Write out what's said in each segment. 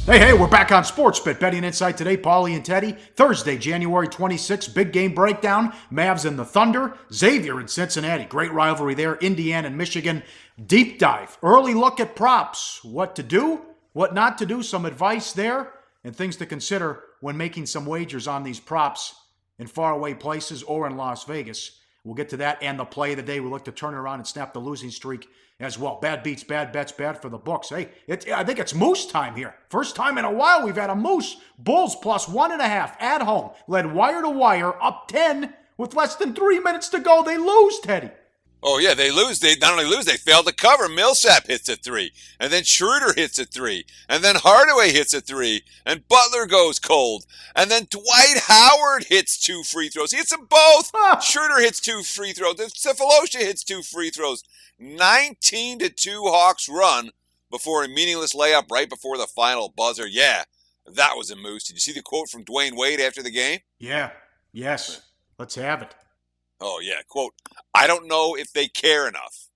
Hey, we're back on sportsBIT. Betting Insight today, Pauly and Teddy. Thursday, January 26th, big game breakdown. Mavs and the Thunder. Xavier and Cincinnati. Great rivalry there. Indiana and Michigan. Deep dive. Early look at props. What to do, what not to do. Some advice there and things to consider when making some wagers on these props in faraway places or in Las Vegas. We'll get to that and the play of the day. We'll look to turn it around and snap the losing streak as well. Bad beats, bad bets, bad for the books. Hey, I think it's Moose time here. First time in a while we've had a Moose. Bulls plus 1.5 at home. Led wire to wire, up 10 with less than 3 minutes to go. They lose, Teddy. Oh, yeah, they lose. They not only lose, they fail to cover. Millsap hits a three, and then Schroeder hits a three, and then Hardaway hits a three, and Butler goes cold, and then Dwight Howard hits 2 free throws. He hits them both. Schroeder hits 2 free throws. Cephalosha hits 2 free throws. 19-2 Hawks run before a meaningless layup right before the final buzzer. Yeah, that was a Moose. Did you see the quote from Dwayne Wade after the game? Yeah, yes. Let's have it. Oh, yeah, quote, "I don't know if they care enough."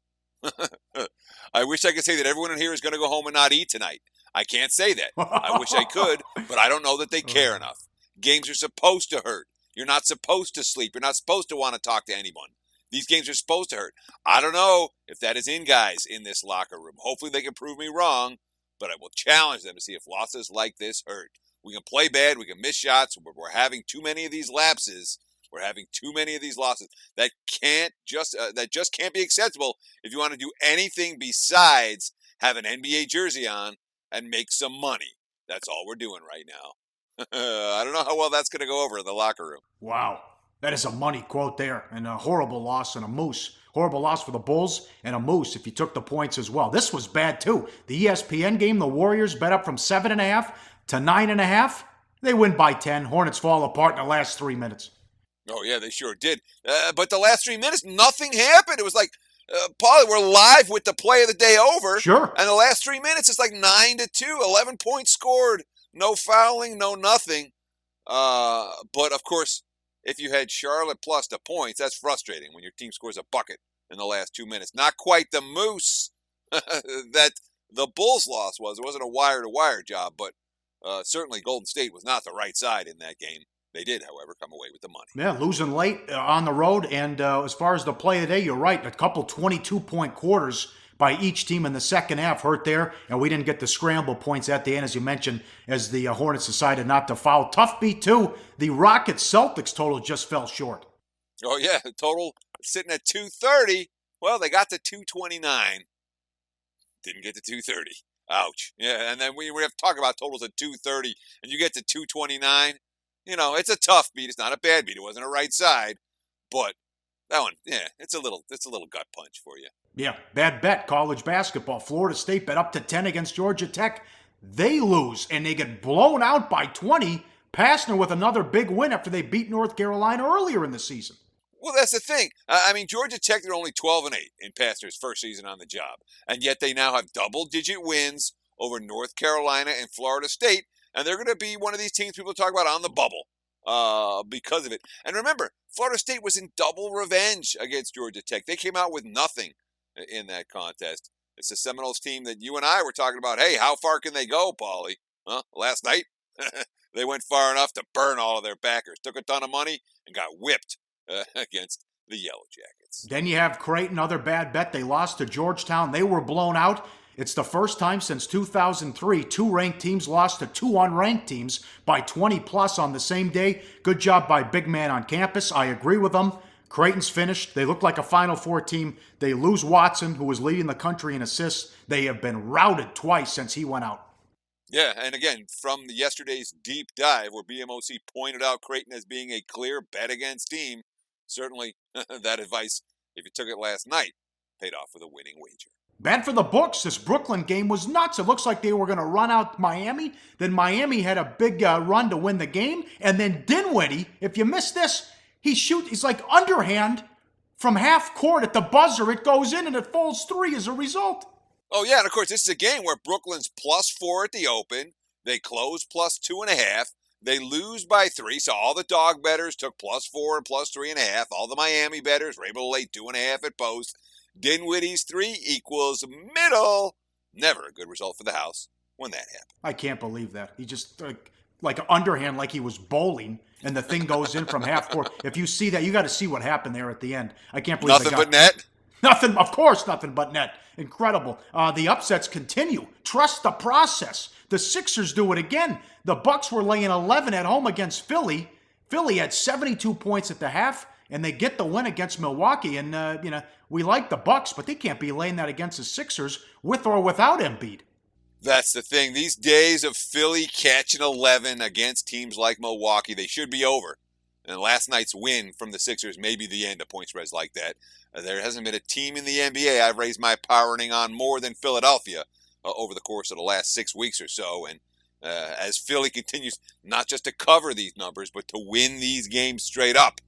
I wish I could say that everyone in here is going to go home and not eat tonight. I can't say that. I wish I could, but I don't know that they care enough. Games are supposed to hurt. You're not supposed to sleep. You're not supposed to want to talk to anyone. These games are supposed to hurt. I don't know if that is in guys in this locker room. Hopefully they can prove me wrong, but I will challenge them to see if losses like this hurt. We can play bad. We can miss shots. We're having too many of these lapses. We're having too many of these losses that just can't be acceptable if you want to do anything besides have an NBA jersey on and make some money. That's all we're doing right now. I don't know how well that's going to go over in the locker room. Wow. That is a money quote there, and a horrible loss and a Moose. Horrible loss for the Bulls and a Moose if you took the points as well. This was bad too. The ESPN game, the Warriors bet up from 7.5 to 9.5. They win by 10. Hornets fall apart in the last 3 minutes. Oh, yeah, they sure did. But the last 3 minutes, nothing happened. It was like, Pauly, we're live with the play of the day over. Sure. And the last 3 minutes, it's like 9-2, 11 points scored. No fouling, no nothing. But, of course, if you had Charlotte plus the points, that's frustrating when your team scores a bucket in the last 2 minutes. Not quite the Moose that the Bulls loss was. It wasn't a wire-to-wire job, but certainly Golden State was not the right side in that game. They did, however, come away with the money. Yeah, losing late on the road. And as far as the play of the day, you're right. A couple 22-point quarters by each team in the second half hurt there. And we didn't get the scramble points at the end, as you mentioned, as the Hornets decided not to foul. Tough beat, too. The Rockets-Celtics total just fell short. Oh, yeah. The total sitting at 230. Well, they got to 229. Didn't get to 230. Ouch. Yeah, and then we have to talk about totals at 230, and you get to 229. You know, it's a tough beat. It's not a bad beat. It wasn't a right side, but that one, yeah, it's a little gut punch for you. Yeah, bad bet. College basketball. Florida State bet up to 10 against Georgia Tech. They lose, and they get blown out by 20. Pastner with another big win after they beat North Carolina earlier in the season. Well, that's the thing. I mean, Georgia Tech, they're only 12-8 in Pastner's first season on the job, and yet they now have double-digit wins over North Carolina and Florida State. And they're going to be one of these teams people talk about on the bubble because of it. And remember, Florida State was in double revenge against Georgia Tech. They came out with nothing in that contest. It's the Seminoles team that you and I were talking about. Hey, how far can they go, Pauly? Huh? Last night, they went far enough to burn all of their backers. Took a ton of money and got whipped against the Yellow Jackets. Then you have Creighton, another bad bet. They lost to Georgetown. They were blown out. It's the first time since 2003 two ranked teams lost to two unranked teams by 20-plus on the same day. Good job by big man on campus. I agree with them. Creighton's finished. They look like a Final Four team. They lose Watson, who was leading the country in assists. They have been routed twice since he went out. Yeah, and again, from yesterday's deep dive where BMOC pointed out Creighton as being a clear bet against team, certainly that advice, if you took it last night, paid off with a winning wager. Bad for the books. This Brooklyn game was nuts. It looks like they were going to run out Miami. Then Miami had a big run to win the game. And then Dinwiddie, if you missed this, he's like underhand from half court at the buzzer. It goes in and it falls 3 as a result. Oh, yeah, and of course, this is a game where Brooklyn's +4 at the open. They close +2.5. They lose by 3, so all the dog bettors took +4 and +3.5. All the Miami bettors were able to lay 2.5 at post. Dinwiddie's 3 equals middle. Never a good result for the house. when that happened. I can't believe that. He just, like an underhand, like he was bowling, and the thing goes in from half court. If you see that, you got to see what happened there at the end. I can't believe Nothing but net? Nothing, of course, nothing but net. Incredible. The upsets continue. Trust the process. The Sixers do it again. The Bucks were laying 11 at home against Philly. Philly had 72 points at the half, and they get the win against Milwaukee. And, we like the Bucks, but they can't be laying that against the Sixers with or without Embiid. That's the thing. These days of Philly catching 11 against teams like Milwaukee, they should be over. And last night's win from the Sixers may be the end of point spreads like that. There hasn't been a team in the NBA I've raised my power rating on more than Philadelphia over the course of the last 6 weeks or so. And as Philly continues not just to cover these numbers, but to win these games straight up,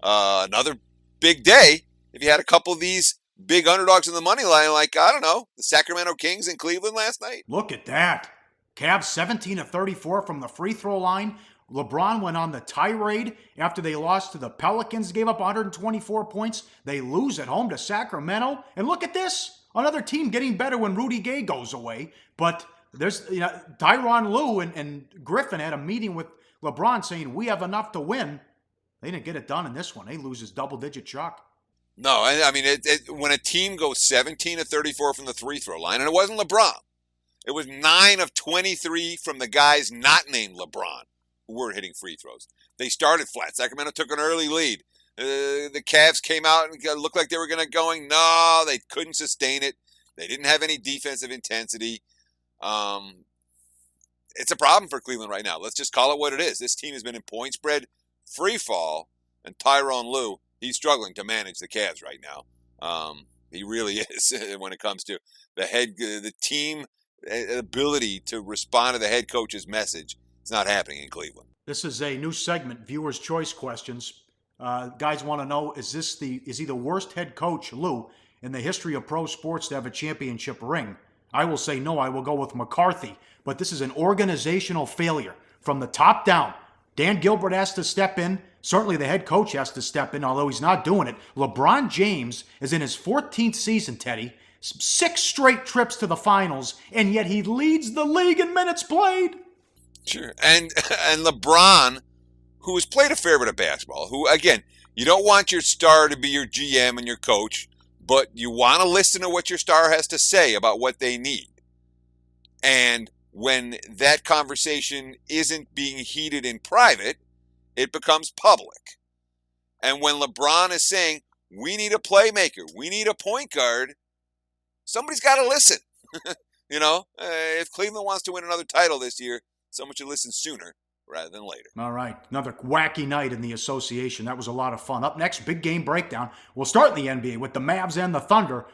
another big day. If you had a couple of these big underdogs in the money line, like, I don't know, the Sacramento Kings in Cleveland last night. Look at that. Cavs 17 of 34 from the free throw line. LeBron went on the tirade after they lost to the Pelicans, gave up 124 points. They lose at home to Sacramento. And look at this. Another team getting better when Rudy Gay goes away. But there's Tyronn Lue and Griffin had a meeting with LeBron saying, we have enough to win. They didn't get it done in this one. They lose his double-digit chalk. No, I mean, when a team goes 17 of 34 from the free throw line, and it wasn't LeBron. It was 9 of 23 from the guys not named LeBron who were hitting free throws. They started flat. Sacramento took an early lead. The Cavs came out and looked like they were going to going. No, they couldn't sustain it. They didn't have any defensive intensity. It's a problem for Cleveland right now. Let's just call it what it is. This team has been in point spread free fall, and Tyronn Lue, he's struggling to manage the Cavs right now. He really is when it comes to the team ability to respond to the head coach's message. It's not happening in Cleveland. This is a new segment, Viewers' Choice Questions. Guys want to know, is he the worst head coach, Lou, in the history of pro sports to have a championship ring? I will say no, I will go with McCarthy. But this is an organizational failure from the top down. Dan Gilbert has to step in. Certainly the head coach has to step in, although he's not doing it. LeBron James is in his 14th season, Teddy. 6 straight trips to the finals, and yet he leads the league in minutes played. Sure. And LeBron, who has played a fair bit of basketball, who, again, you don't want your star to be your GM and your coach, but you want to listen to what your star has to say about what they need. And when that conversation isn't being heated in private, it becomes public. And when LeBron is saying, we need a playmaker, we need a point guard, somebody's got to listen. If Cleveland wants to win another title this year, someone should listen sooner rather than later. All right, another wacky night in the association. That was a lot of fun. Up next, big game breakdown. We'll start in the NBA with the Mavs and the Thunder.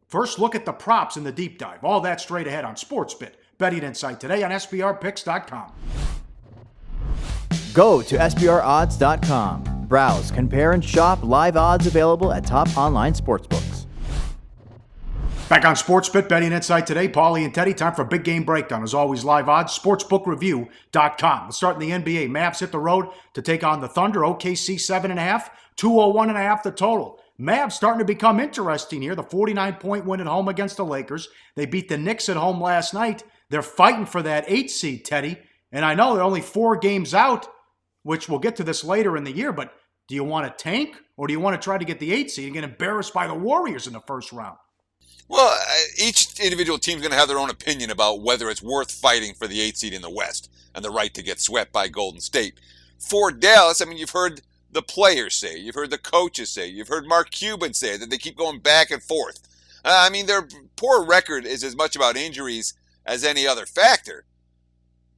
First, look at the props in the deep dive. All that straight ahead on sportsBIT. Betting insight today on SBRpicks.com. Go to SBRodds.com. Browse, compare, and shop live odds available at top online sportsbooks. Back on sportsBIT, betting insight today. Pauly and Teddy, time for a big game breakdown. As always, live odds, sportsbookreview.com. Let's start in the NBA. Mavs hit the road to take on the Thunder. OKC 7.5, 201.5 the total. Mavs starting to become interesting here. The 49-point win at home against the Lakers. They beat the Knicks at home last night. They're fighting for that 8 seed, Teddy. And I know they're only 4 games out, which we'll get to this later in the year, but do you want to tank or do you want to try to get the 8 seed and get embarrassed by the Warriors in the first round? Well, each individual team's going to have their own opinion about whether it's worth fighting for the 8 seed in the West and the right to get swept by Golden State. For Dallas, I mean, you've heard the players say, you've heard the coaches say, you've heard Mark Cuban say that they keep going back and forth. I mean, their poor record is as much about injuries as any other factor,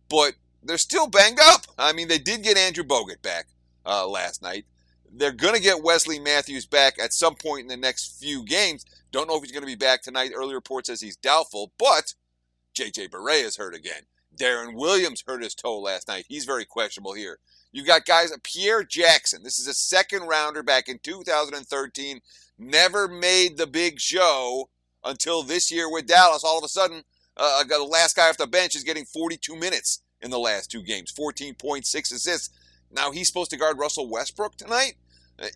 but they're still banged up. I mean, they did get Andrew Bogut back last night. They're going to get Wesley Matthews back at some point in the next few games. Don't know if he's going to be back tonight. Early report says he's doubtful, but J.J. Barea is hurt again. Darren Williams hurt his toe last night. He's very questionable here. You've got guys, Pierre Jackson. This is a second rounder back in 2013. Never made the big show until this year with Dallas. All of a sudden, the last guy off the bench is getting 42 minutes in the last 2 games. 14.6 assists. Now he's supposed to guard Russell Westbrook tonight.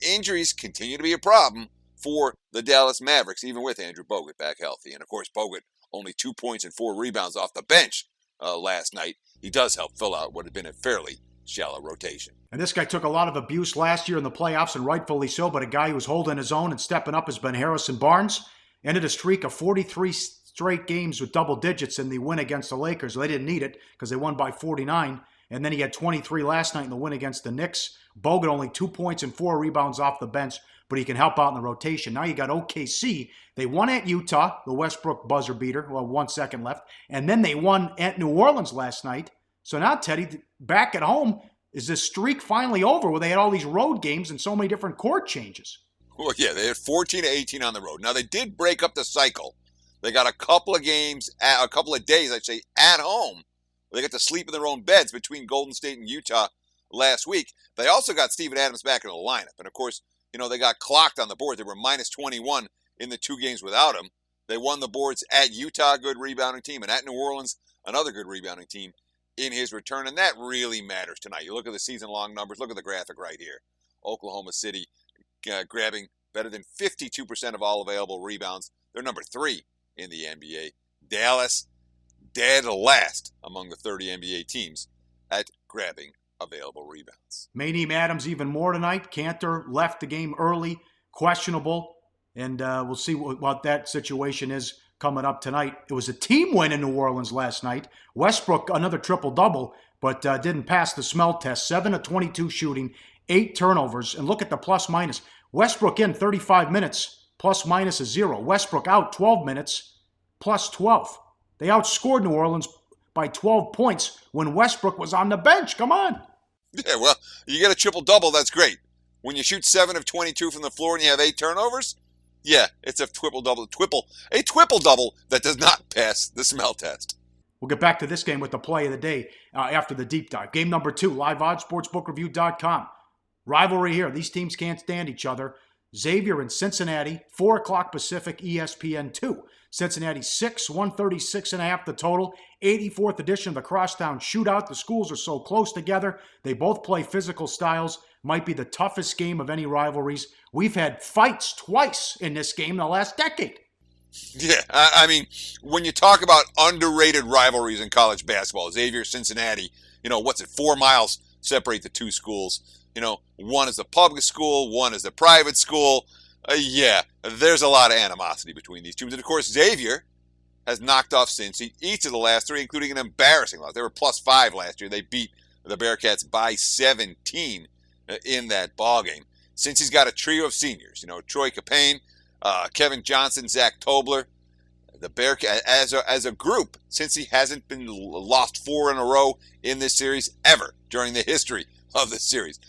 Injuries continue to be a problem for the Dallas Mavericks, even with Andrew Bogut back healthy. And, of course, Bogut only 2 points and 4 rebounds off the bench last night. He does help fill out what had been a fairly shallow rotation. And this guy took a lot of abuse last year in the playoffs, and rightfully so, but a guy who was holding his own and stepping up has been Harrison Barnes. Ended a streak of 43 straight games with double digits in the win against the Lakers. They didn't need it because they won by 49. And then he had 23 last night in the win against the Knicks. Bogut only 2 points and 4 rebounds off the bench, but he can help out in the rotation. Now you got OKC. They won at Utah, the Westbrook buzzer beater, 1 second left. And then they won at New Orleans last night. So now, Teddy, back at home, is this streak finally over where they had all these road games and so many different court changes? Well, yeah, they had 14-18 on the road. Now, they did break up the cycle. They got a couple of days, I'd say, at home. They got to sleep in their own beds between Golden State and Utah last week. They also got Steven Adams back in the lineup. And, of course, they got clocked on the board. They were minus 21 in the 2 games without him. They won the boards at Utah, good rebounding team, and at New Orleans, another good rebounding team in his return. And that really matters tonight. You look at the season-long numbers. Look at the graphic right here. Oklahoma City grabbing better than 52% of all available rebounds. They're number 3 in the NBA. Dallas, dead last among the 30 NBA teams at grabbing available rebounds. May need Adams even more tonight. Cantor left the game early, questionable, and we'll see what that situation is coming up tonight. It was a team win in New Orleans last night. Westbrook, another triple-double, but didn't pass the smell test. 7 of 22 shooting, 8 turnovers, and look at the plus-minus. Westbrook in 35 minutes, plus-minus is 0. Westbrook out 12 minutes, plus 12. They outscored New Orleans by 12 points when Westbrook was on the bench. Come on. Yeah, well, you get a triple-double, that's great. When you shoot 7 of 22 from the floor and you have 8 turnovers, yeah, it's a triple-double that does not pass the smell test. We'll get back to this game with the play of the day after the deep dive. Game number 2, live odds, sportsbookreview.com. Rivalry here. These teams can't stand each other. Xavier and Cincinnati, 4 o'clock Pacific, ESPN 2. Cincinnati 6, 136.5 the total. 84th edition of the Crosstown Shootout. The schools are so close together. They both play physical styles. Might be the toughest game of any rivalries. We've had fights twice in this game in the last decade. Yeah, I mean, when you talk about underrated rivalries in college basketball, Xavier, Cincinnati, 4 miles separate the 2 schools. One is the public school, one is the private school. Yeah, there's a lot of animosity between these teams. And, of course, Xavier has knocked off Cincy each of the last 3, including an embarrassing loss. They were plus 5 last year. They beat the Bearcats by 17 in that ballgame. Cincy's got a trio of seniors, Troy Capane, Kevin Johnson, Zach Tobler. The Bearcats, as a group, Cincy hasn't been lost 4 in a row in this series ever during the history of this series.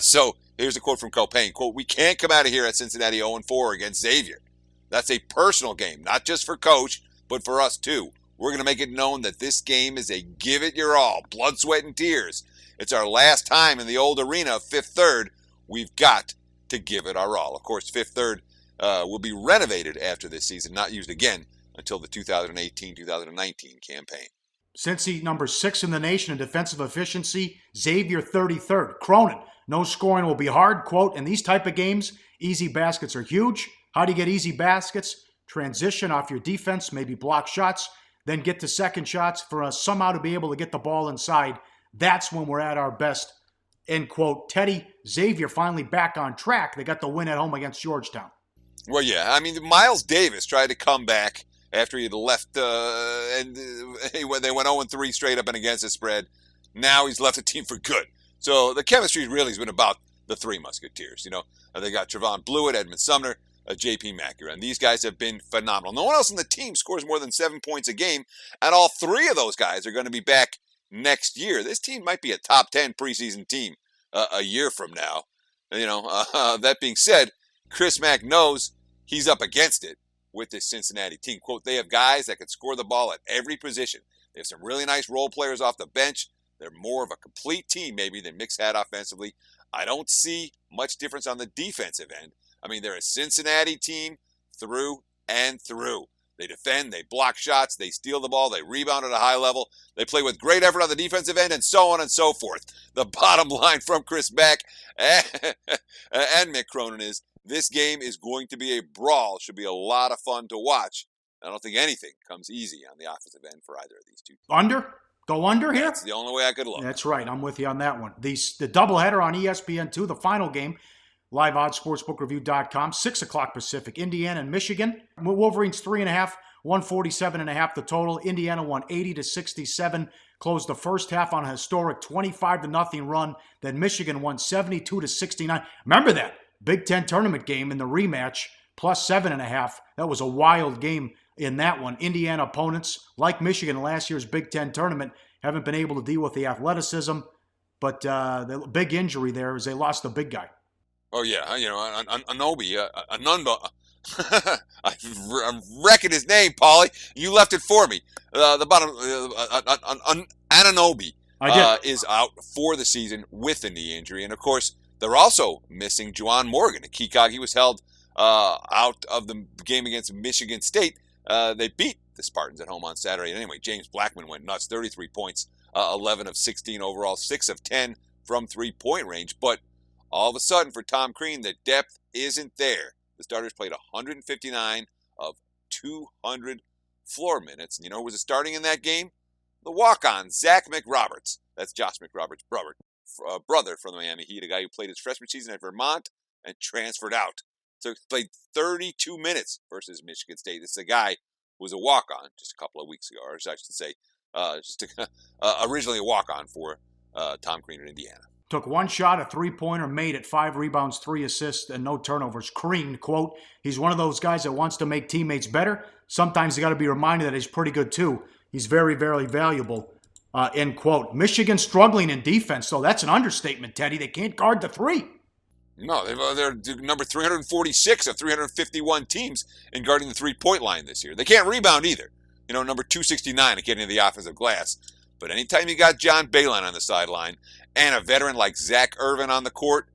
So here's a quote from Capane. Quote, "We can't come out of here at Cincinnati 0-4 against Xavier. That's a personal game, not just for Coach, but for us too. We're going to make it known that this game is a give it your all, blood, sweat, and tears. It's our last time in the old arena of Fifth Third. We've got to give it our all." Of course, Fifth Third will be renovated after this season, not used again until the 2018-2019 campaign. Cincy number 6 in the nation in defensive efficiency. Xavier 33rd. Cronin, no scoring will be hard. Quote, "In these type of games, easy baskets are huge. How do you get easy baskets? Transition off your defense, maybe block shots, then get to second shots for us somehow to be able to get the ball inside. That's when we're at our best." End quote. Teddy, Xavier finally back on track. They got the win at home against Georgetown. Well, yeah. I mean, Miles Davis tried to come back after he had left, and they went 0-3 straight up and against the spread. Now he's left the team for good. So the chemistry really has been about the 3 Musketeers. They got Trevon Blewett, Edmund Sumner, J.P. Macura, and these guys have been phenomenal. No one else on the team scores more than 7 points a game, and all 3 of those guys are going to be back next year. This team might be a top 10 preseason team a year from now. That being said, Chris Mack knows he's up against it with this Cincinnati team. Quote, "They have guys that can score the ball at every position. They have some really nice role players off the bench. They're more of a complete team maybe than Mix had offensively. I don't see much difference on the defensive end. I mean, they're a Cincinnati team through and through. They defend, they block shots, they steal the ball, they rebound at a high level, they play with great effort on the defensive end, and so on and so forth." The bottom line from Chris Mack and Mick Cronin is This game is going to be a brawl. Should be a lot of fun to watch. I don't think anything comes easy on the offensive end for either of these two. Under? Go under here? That's the only way I could look. That's right. I'm with you on that one. The doubleheader on ESPN2, the final game, live odds, sportsbookreview.com, 6 o'clock Pacific, Indiana and Michigan. Wolverines 3.5, 147.5 the total. Indiana won 80-67, closed the first half on a historic 25-0 run. Then Michigan won 72-69. Remember that Big Ten tournament game in the rematch, plus 7.5. That was a wild game in that one. Indiana opponents, like Michigan in last year's Big Ten tournament, haven't been able to deal with the athleticism. But the big injury there is they lost the big guy. Oh, yeah. Anobi, Anunba. I'm wrecking his name, Pauly. You left it for me. The bottom, Anunoby is out for the season with a knee injury. And, of course, they're also missing Juwan Morgan. A key cog. He was held out of the game against Michigan State. They beat the Spartans at home on Saturday. Anyway, James Blackman went nuts. 33 points, 11 of 16 overall, 6 of 10 from three-point range. But all of a sudden, for Tom Crean, the depth isn't there. The starters played 159 of 200 floor minutes. And you know who was starting in that game? The walk-on, Zach McRoberts. That's Josh McRoberts' brother from the Miami Heat, a guy who played his freshman season at Vermont and transferred out. So he played 32 minutes versus Michigan State. This is a guy who was a walk-on just a couple of weeks ago, or I should say, originally a walk-on for Tom Crean in Indiana. Took one shot, a three-pointer, made it, 5 rebounds, 3 assists, and no turnovers. Crean, quote, he's one of those guys that wants to make teammates better. Sometimes you got to be reminded that he's pretty good too. He's very, very valuable, end quote. Michigan struggling in defense, so that's an understatement, Teddy. They can't guard the three. No, they're number 346 of 351 teams in guarding the three-point line this year. They can't rebound either. Number 269 at getting to the offensive glass. But anytime you got John Beilein on the sideline and a veteran like Zach Irvin on the court,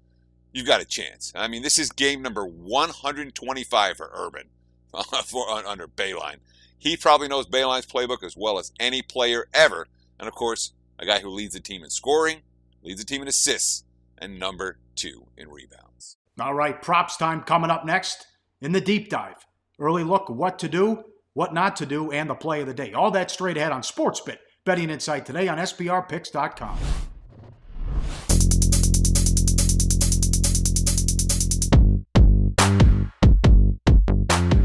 you've got a chance. I mean, this is game number 125 for Irvin under Beilein. He probably knows Beilein's playbook as well as any player ever. And, of course, a guy who leads the team in scoring, leads the team in assists, and number 2 in rebounds. All right, props time coming up next in the deep dive. Early look, what to do, what not to do, and the play of the day. All that straight ahead on sportsBIT. Betting Insight today on SBRpicks.com.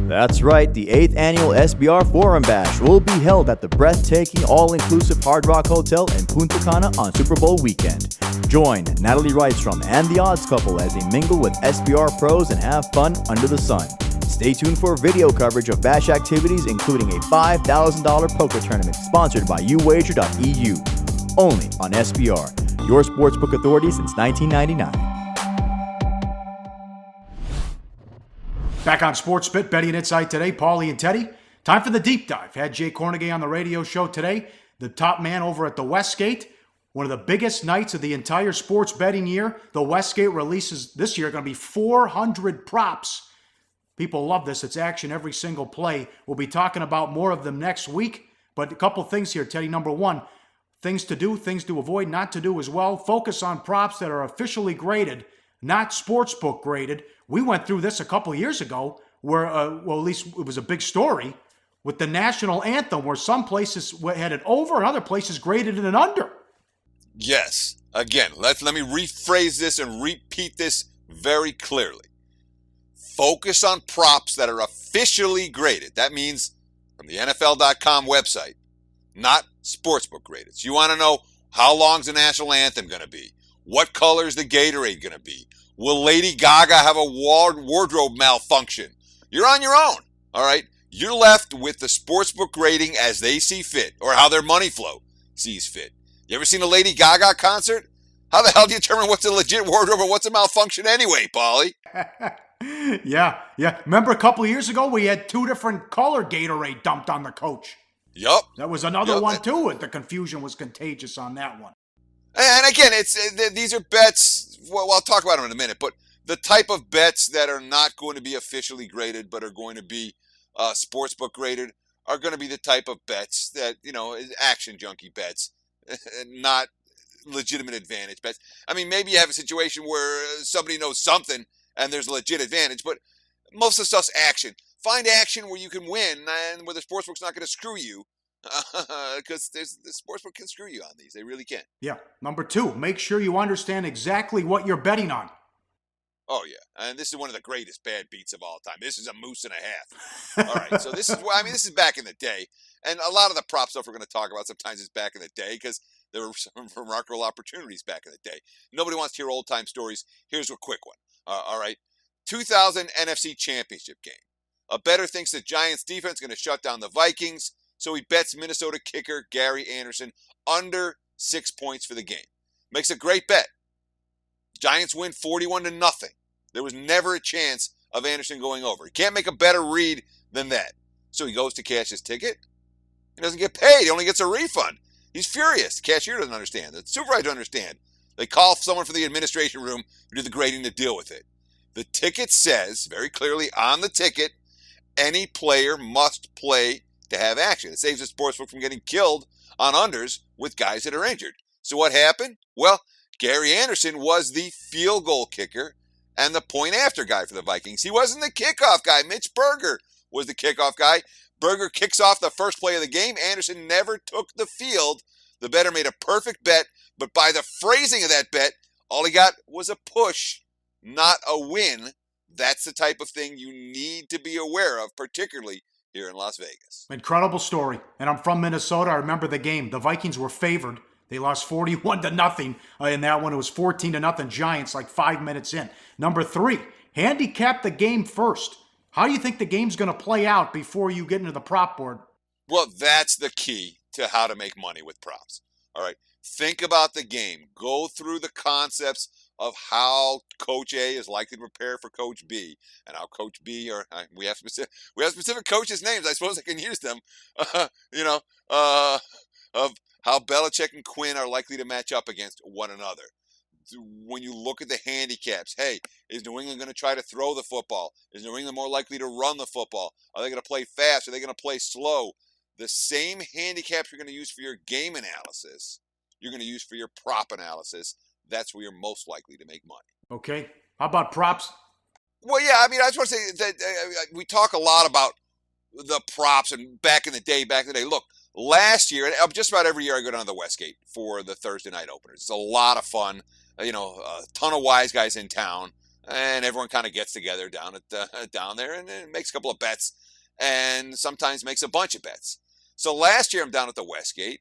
That's right, the 8th annual SBR Forum Bash will be held at the breathtaking all-inclusive Hard Rock Hotel in Punta Cana on Super Bowl weekend. Join Natalie Rydstrom and the Odds Couple as they mingle with SBR pros and have fun under the sun. Stay tuned for video coverage of Bash activities, including a $5,000 poker tournament sponsored by uwager.eu. Only on SBR, your sportsbook authority since 1999. Back on sportsBIT, Betting Insight today, Pauly and Teddy. Time for the deep dive. Had Jay Cornegay on the radio show today, the top man over at the Westgate. One of the biggest nights of the entire sports betting year. The Westgate releases this year going to be 400 props. People love this. It's action every single play. We'll be talking about more of them next week. But a couple things here, Teddy. Number one, things to do, things to avoid, not to do as well. Focus on props that are officially graded, not sportsbook graded. We went through this a couple years ago where, at least it was a big story, with the national anthem where some places had it over and other places graded it an under. Yes. Again, let me rephrase this and repeat this very clearly. Focus on props that are officially graded. That means from the NFL.com website, not sportsbook graded. So you want to know how long's the national anthem going to be? What color is the Gatorade going to be? Will Lady Gaga have a wardrobe malfunction? You're on your own, all right? You're left with the sportsbook grading as they see fit, or how their money flow sees fit. You ever seen a Lady Gaga concert? How the hell do you determine what's a legit wardrobe and what's a malfunction anyway, Pauly? Yeah. Remember a couple of years ago, we had 2 different color Gatorade dumped on the coach. Yup. That was another one, too. The confusion was contagious on that one. And again, these are bets, well, I'll talk about them in a minute, but the type of bets that are not going to be officially graded but are going to be sportsbook graded are going to be the type of bets that, action junkie bets, not legitimate advantage bets. I mean, maybe you have a situation where somebody knows something and there's a legit advantage, but most of the stuff's action. Find action where you can win and where the sportsbook's not going to screw you, because the sportsbook can screw you on these. They really can. Yeah. Number 2, make sure you understand exactly what you're betting on. Oh, yeah. And this is one of the greatest bad beats of all time. This is a moose and a half. All right. So this is back in the day. And a lot of the prop stuff we're going to talk about sometimes is back in the day because there were some remarkable opportunities back in the day. Nobody wants to hear old-time stories. Here's a quick one. All right. 2000 NFC Championship game. A bettor thinks the Giants defense is going to shut down the Vikings, so he bets Minnesota kicker Gary Anderson under 6 points for the game. Makes a great bet. Giants win 41-0. There was never a chance of Anderson going over. He can't make a better read than that. So he goes to cash his ticket. He doesn't get paid. He only gets a refund. He's furious. The cashier doesn't understand. The supervisor doesn't understand. They call someone from the administration room who did the grading to deal with it. The ticket says, very clearly on the ticket, any player must play to have action. It saves the sportsbook from getting killed on unders with guys that are injured. So what happened? Well, Gary Anderson was the field goal kicker and the point after guy for the Vikings. He wasn't the kickoff guy. Mitch Berger was the kickoff guy. Berger kicks off the first play of the game. Anderson never took the field. The bettor made a perfect bet, but by the phrasing of that bet, all he got was a push, not a win. That's the type of thing you need to be aware of, particularly here in Las Vegas. Incredible story. And I'm from Minnesota. I remember the game. The Vikings were favored. They lost 41-0 in that one. It was 14-0 Giants like 5 minutes in. Number 3, handicap the game first. How do you think the game's going to play out before you get into the prop board? Well, that's the key to how to make money with props. All right. Think about the game. Go through the concepts of how Coach A is likely to prepare for Coach B, and how Coach B, or we have specific coaches' names. I suppose I can use them. Of how Belichick and Quinn are likely to match up against one another. When you look at the handicaps, hey, is New England going to try to throw the football? Is New England more likely to run the football? Are they going to play fast? Are they going to play slow? The same handicaps you're going to use for your game analysis, you're going to use for your prop analysis. That's where you're most likely to make money. Okay. How about props? Well, yeah, I just want to say that we talk a lot about the props and back in the day. Look, last year, and just about every year I go down to the Westgate for the Thursday night openers. It's a lot of fun. A ton of wise guys in town, and everyone kind of gets together down there and makes a couple of bets, and sometimes makes a bunch of bets. So last year I'm down at the Westgate,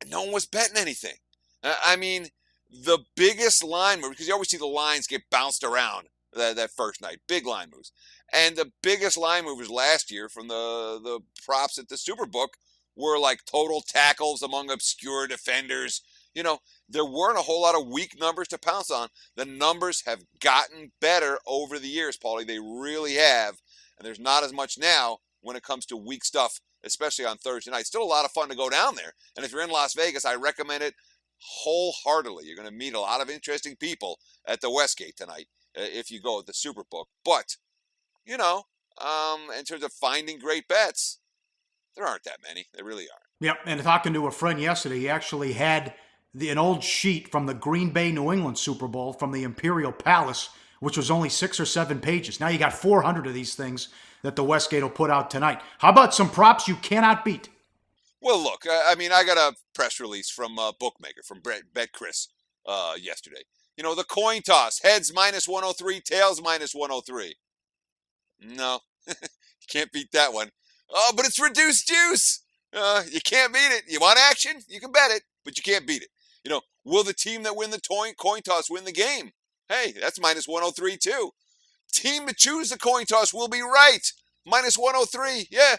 and no one was betting anything. The biggest line move, because you always see the lines get bounced around that first night, big line moves. And the biggest line movers last year from the props at the Superbook were like total tackles among obscure defenders. There weren't a whole lot of weak numbers to pounce on. The numbers have gotten better over the years, Pauly. They really have. And there's not as much now when it comes to weak stuff, especially on Thursday night. Still a lot of fun to go down there. And if you're in Las Vegas, I recommend it wholeheartedly. You're going to meet a lot of interesting people at the Westgate tonight if you go at the Superbook. But, in terms of finding great bets, there aren't that many. There really aren't. Yep, and talking to a friend yesterday, he actually had an old sheet from the Green Bay, New England Super Bowl from the Imperial Palace, which was only 6 or 7 pages. Now you got 400 of these things that the Westgate will put out tonight. How about some props you cannot beat? Well, look, I got a press release from a bookmaker, from Bet Chris, yesterday. The coin toss, heads minus 103, tails minus 103. No, you can't beat that one. Oh, but it's reduced juice. You can't beat it. You want action? You can bet it, but you can't beat it. Will the team that win the coin toss win the game? Hey, that's minus 103 too. Team to choose the coin toss will be right. Minus 103. Yeah.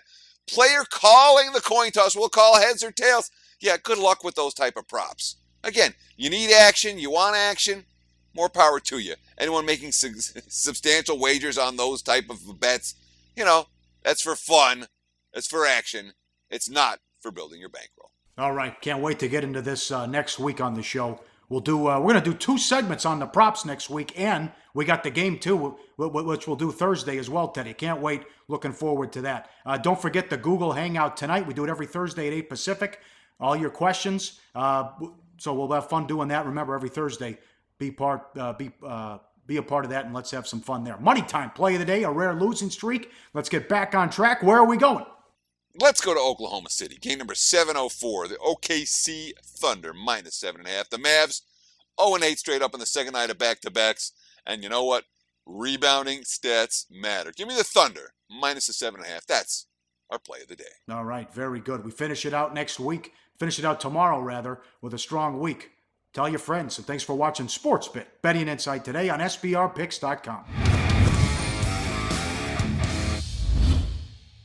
Player calling the coin toss will call heads or tails. Yeah, good luck with those type of props. Again, you need action. You want action. More power to you. Anyone making substantial wagers on those type of bets, that's for fun. It's for action. It's not for building your bankroll. All right. Can't wait to get into this next week on the show. We're going to do 2 segments on the props next week, and we got the game too, which we'll do Thursday as well, Teddy. Can't wait. Looking forward to that. Don't forget the Google Hangout tonight. We do it every Thursday at 8 Pacific. All your questions. So we'll have fun doing that. Remember, every Thursday, be part be a part of that, and let's have some fun there. Money time, play of the day, a rare losing streak. Let's get back on track. Where are we going? Let's go to Oklahoma City. Game number 704, the OKC Thunder, minus 7.5. The Mavs, 0-8 straight up on the second night of back-to-backs. And you know what? Rebounding stats matter. Give me the Thunder, minus the 7.5. That's our play of the day. All right, very good. We finish it out next week. Finish it out tomorrow, rather, with a strong week. Tell your friends, and thanks for watching sportsBIT, betting insight today on SBRpicks.com.